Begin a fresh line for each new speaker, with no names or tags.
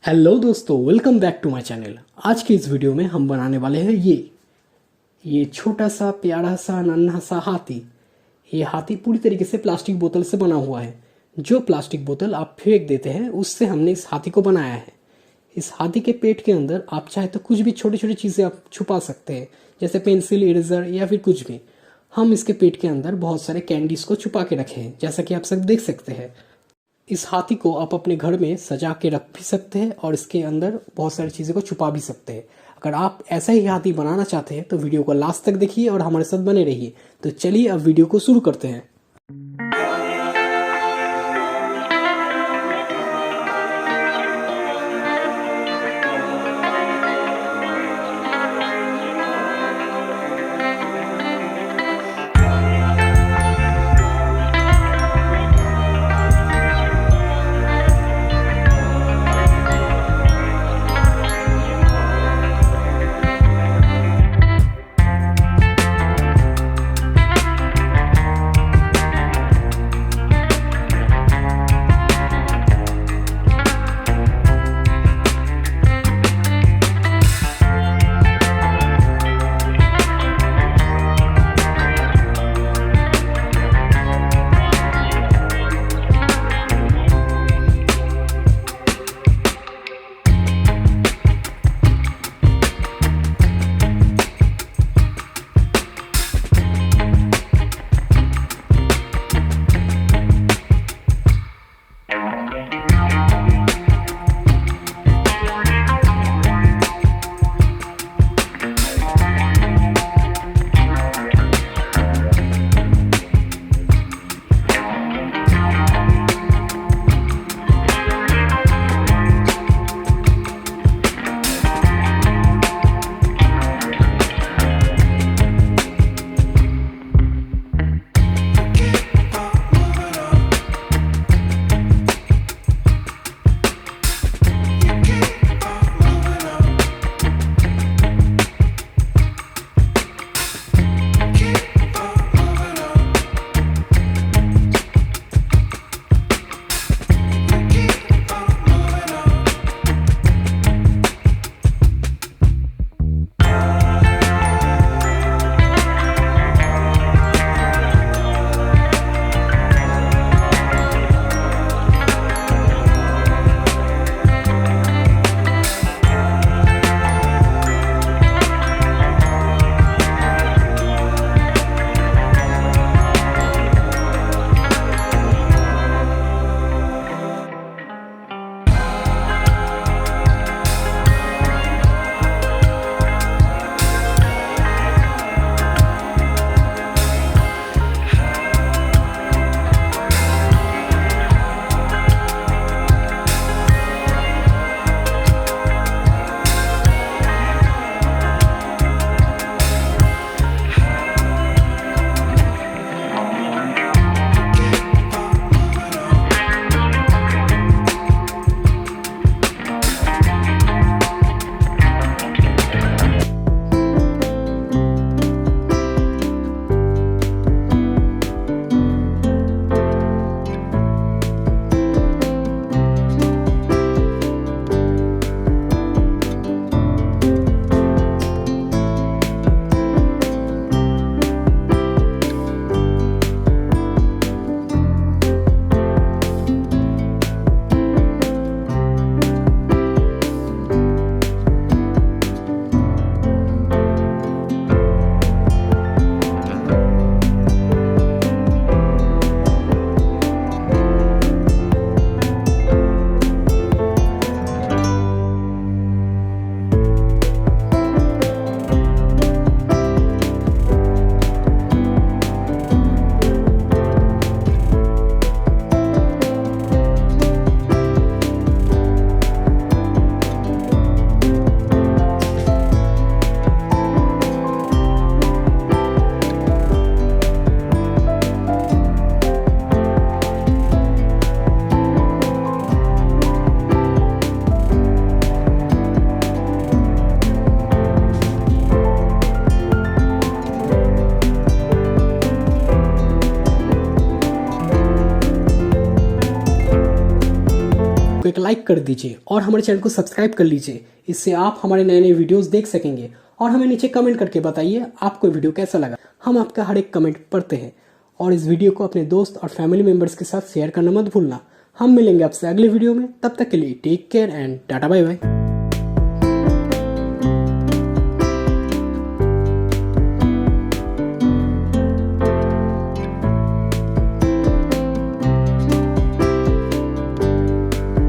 Hello दोस्तों, welcome back to my channel. आज की इस वीडियो में हम बनाने वाले हैं ये छोटा सा प्यारा सा नन्हा सा हाथी। ये हाथी पूरी तरीके से प्लास्टिक बोतल से बना हुआ है। जो प्लास्टिक बोतल आप फेंक देते हैं उससे हमने इस हाथी को बनाया है। इस हाथी के पेट के अंदर आप चाहे तो कुछ भी छोटी छोटी चीज़ें आप छुपा सकते हैं, जैसे पेंसिल, इरेजर या फिर कुछ भी। हम इसके पेट के अंदर बहुत सारे कैंडीज को छुपा के रखे हैं, जैसा कि आप सब देख सकते हैं। इस हाथी को आप अपने घर में सजा के रख भी सकते हैं और इसके अंदर बहुत सारी चीज़ों को छुपा भी सकते हैं। अगर आप ऐसा ही हाथी बनाना चाहते हैं तो वीडियो को लास्ट तक देखिए और हमारे साथ बने रहिए। तो चलिए अब वीडियो को शुरू करते हैं। एक लाइक कर दीजिए और हमारे चैनल को सब्सक्राइब कर लीजिए। इससे आप हमारे नए नए वीडियोस देख सकेंगे। और हमें नीचे कमेंट करके बताइए आपको वीडियो कैसा लगा। हम आपका हर एक कमेंट पढ़ते हैं। और इस वीडियो को अपने दोस्त और फैमिली मेम्बर्स के साथ शेयर करना मत भूलना। हम मिलेंगे आपसे अगले वीडियो में, तब तक के लिए take care and tata bye bye.